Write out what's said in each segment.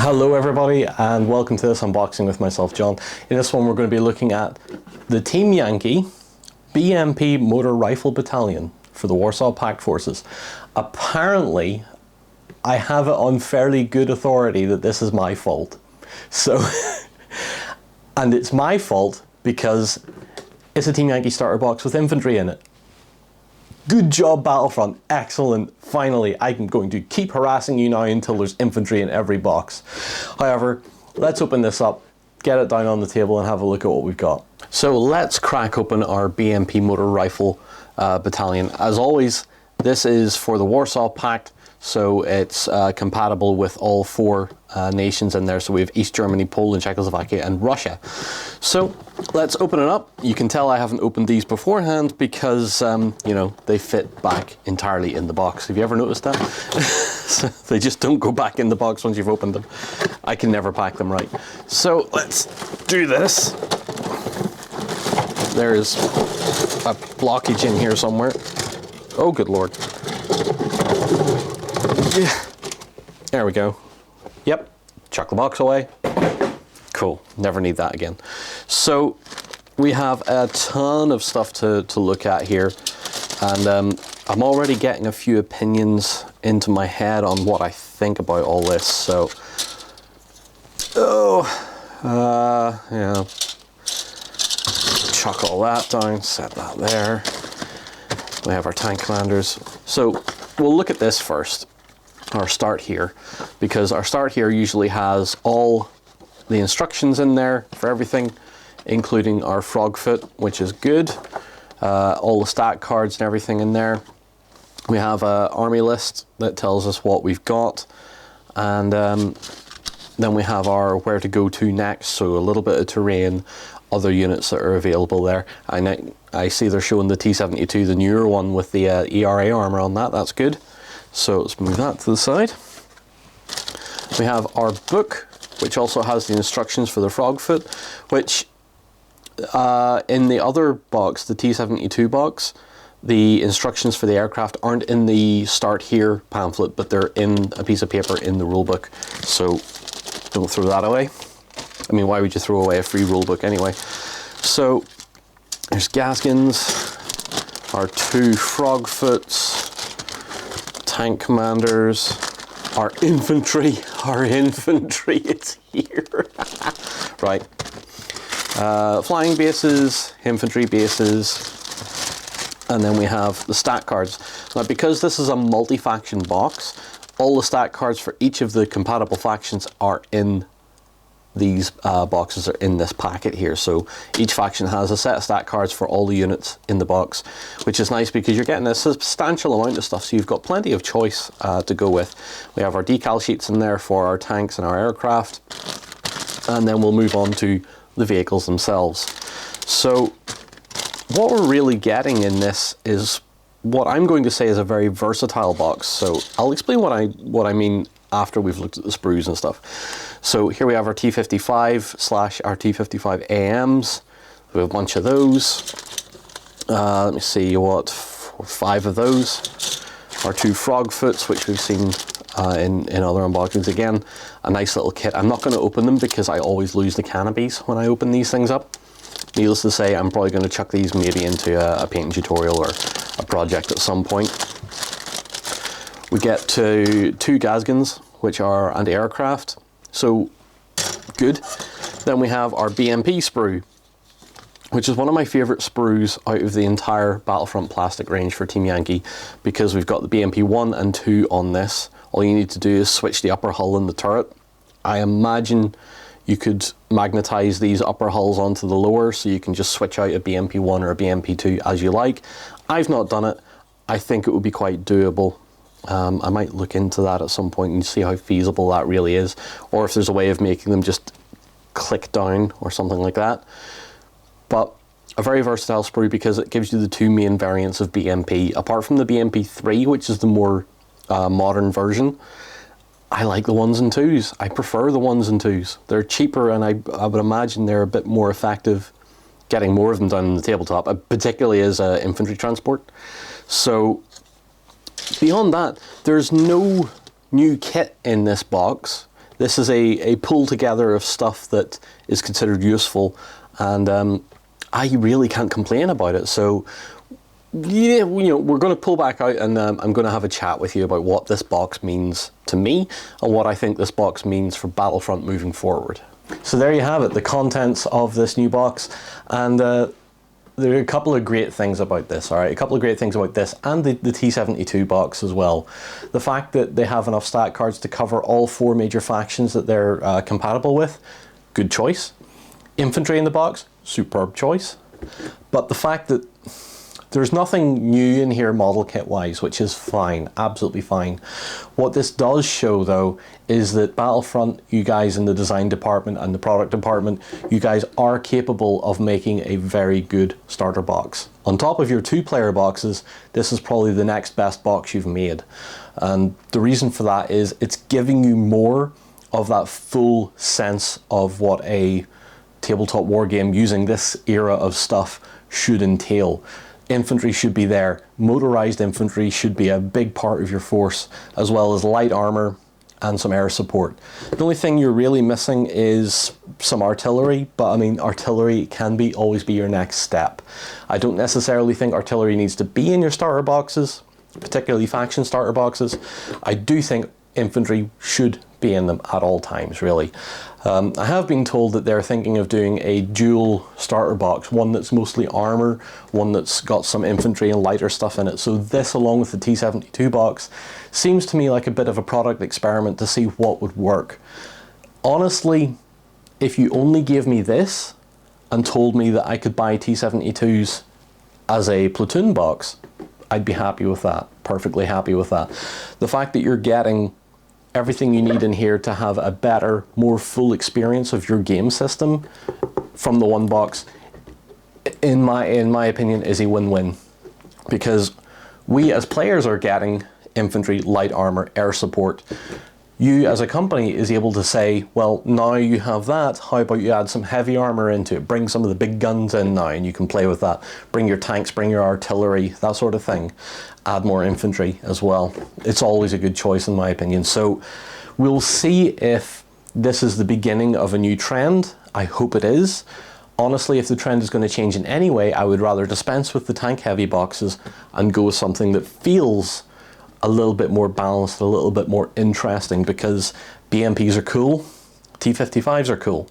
Hello everybody and welcome to this unboxing with myself, John. In this one we're going to be looking at the Team Yankee BMP-Motor Rifle Battalion for the Warsaw Pact forces. Apparently I have it on fairly good authority that this is my fault. So, and it's my fault because it's a Team Yankee starter box with infantry in it. Good job, Battlefront. Excellent. Finally, I'm going to keep harassing you now until there's infantry in every box. However, let's open this up, get it down on the table and have a look at what we've got. So let's crack open our BMP-Motor Rifle Battalion. As always, this is for the Warsaw Pact, so it's compatible with all four nations in there. So we have East Germany, Poland, Czechoslovakia and Russia. So let's open it up. You can tell I haven't opened these beforehand because, you know, they fit back entirely in the box. Have you ever noticed that? They just don't go back in the box once you've opened them. I can never pack them right. So let's do this. There's a blockage in here somewhere. Oh, good Lord. There we go. Yep, chuck the box away. Cool, never need that again. So we have a ton of stuff to look at here, and I'm already getting a few opinions into my head on what I think about all this. So, yeah, chuck all that down, set that there. We have our tank commanders. So we'll look at this first, our start here, because our start here usually has all the instructions in there for everything, including our frog foot, which is good. All the stat cards and everything in there. We have an army list that tells us what we've got, and then we have our where to go to next, so a little bit of terrain, other units that are available there. I see they're showing the T-72, the newer one with the ERA armour on that. That's good. So let's move that to the side. We have our book, which also has the instructions for the frog foot, which in the other box, the T-72 box, the instructions for the aircraft aren't in the start here pamphlet, but they're in a piece of paper in the rulebook. So don't throw that away. I mean, why would you throw away a free rulebook anyway? So there's Gaskins, our two frog foots, tank commanders, our infantry, it's here. Right. Flying bases, infantry bases, and then we have the stat cards. Now, because this is a multi-faction box, all the stat cards for each of the compatible factions are in these boxes, are in this packet here. So each faction has a set of stat cards for all the units in the box, which is nice because you're getting a substantial amount of stuff, so you've got plenty of choice to go with. We have our decal sheets in there for our tanks and our aircraft, and then we'll move on to the vehicles themselves. So what we're really getting in this is what I'm going to say is a very versatile box. So I'll explain what I mean after we've looked at the sprues and stuff. So here we have our T55 / our T55 AMs. We have a bunch of those. Let me see, what, 5 of those. Our two frog foots, which we've seen in other unboxings. Again, a nice little kit. I'm not going to open them because I always lose the canopies when I open these things up. Needless to say, I'm probably going to chuck these maybe into a painting tutorial or a project at some point. We get to 2 Gaskins, which are anti-aircraft, so good. Then we have our BMP sprue, which is one of my favourite sprues out of the entire Battlefront plastic range for Team Yankee, because we've got the BMP 1 and 2 on this. All you need to do is switch the upper hull and the turret. I imagine you could magnetise these upper hulls onto the lower, so you can just switch out a BMP 1 or a BMP 2 as you like. I've not done it. I think it would be quite doable. I might look into that at some point and see how feasible that really is, or if there's a way of making them just click down or something like that. But a very versatile sprue because it gives you the 2 main variants of BMP. Apart from the BMP 3, which is the more modern version, I like the 1s and 2s. I prefer the 1s and 2s. They're cheaper, and I would imagine they're a bit more effective getting more of them done on the tabletop, particularly as infantry transport. So beyond that, there's no new kit in this box. This is a pull together of stuff that is considered useful, and I really can't complain about it. So yeah, we're going to pull back out, and I'm going to have a chat with you about what this box means to me and what I think this box means for Battlefront moving forward. So there you have it, the contents of this new box, and there are a couple of great things about this, all right? A couple of great things about this and the T-72 box as well. The fact that they have enough stat cards to cover all 4 major factions that they're compatible with, good choice. Infantry in the box, superb choice. But the fact that there's nothing new in here model kit wise, which is fine, absolutely fine. What this does show though is that Battlefront, you guys in the design department and the product department, you guys are capable of making a very good starter box. On top of your 2-player boxes, this is probably the next best box you've made. And the reason for that is it's giving you more of that full sense of what a tabletop war game using this era of stuff should entail. Infantry should be there. Motorized infantry should be a big part of your force, as well as light armour and some air support. The only thing you're really missing is some artillery, but I mean, artillery can always be your next step. I don't necessarily think artillery needs to be in your starter boxes, particularly faction starter boxes. I do think infantry should be in them at all times, really. I have been told that they're thinking of doing a dual starter box, one that's mostly armour, one that's got some infantry and lighter stuff in it. So this, along with the T-72 box, seems to me like a bit of a product experiment to see what would work. Honestly, if you only gave me this and told me that I could buy T-72s as a platoon box, I'd be happy with that, perfectly happy with that. The fact that you're getting everything you need in here to have a better, more full experience of your game system from the one box, in my opinion, is a win-win. Because we as players are getting infantry, light armor, air support. You as a company is able to say, well, now you have that, how about you add some heavy armor into it, bring some of the big guns in now and you can play with that. Bring your tanks, bring your artillery, that sort of thing. Add more infantry as well. It's always a good choice in my opinion. So we'll see if this is the beginning of a new trend. I hope it is. Honestly, if the trend is going to change in any way, I would rather dispense with the tank heavy boxes and go with something that feels a little bit more balanced, a little bit more interesting, because BMPs are cool, T-55s are cool.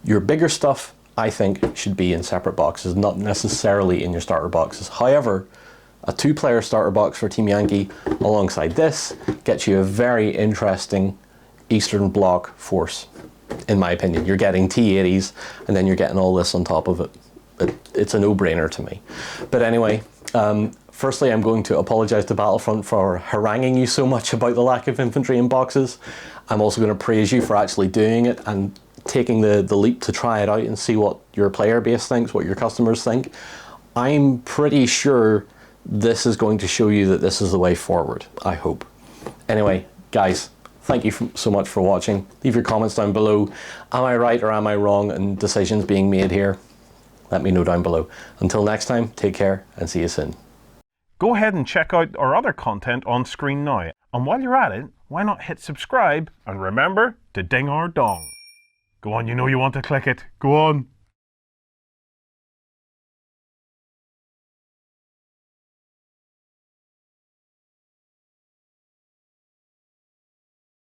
Your bigger stuff, I think, should be in separate boxes, not necessarily in your starter boxes. However, a 2-player starter box for Team Yankee alongside this gets you a very interesting Eastern Bloc force, in my opinion. You're getting T-80s and then you're getting all this on top of it. It's a no-brainer to me. But anyway, firstly, I'm going to apologise to Battlefront for haranguing you so much about the lack of infantry in boxes. I'm also going to praise you for actually doing it and taking the leap to try it out and see what your player base thinks, what your customers think. I'm pretty sure this is going to show you that this is the way forward, I hope. Anyway, guys, thank you so much for watching. Leave your comments down below. Am I right or am I wrong in decisions being made here? Let me know down below. Until next time, take care and see you soon. Go ahead and check out our other content on screen now. And while you're at it, why not hit subscribe and remember to ding our dong. Go on, you know you want to click it. Go on.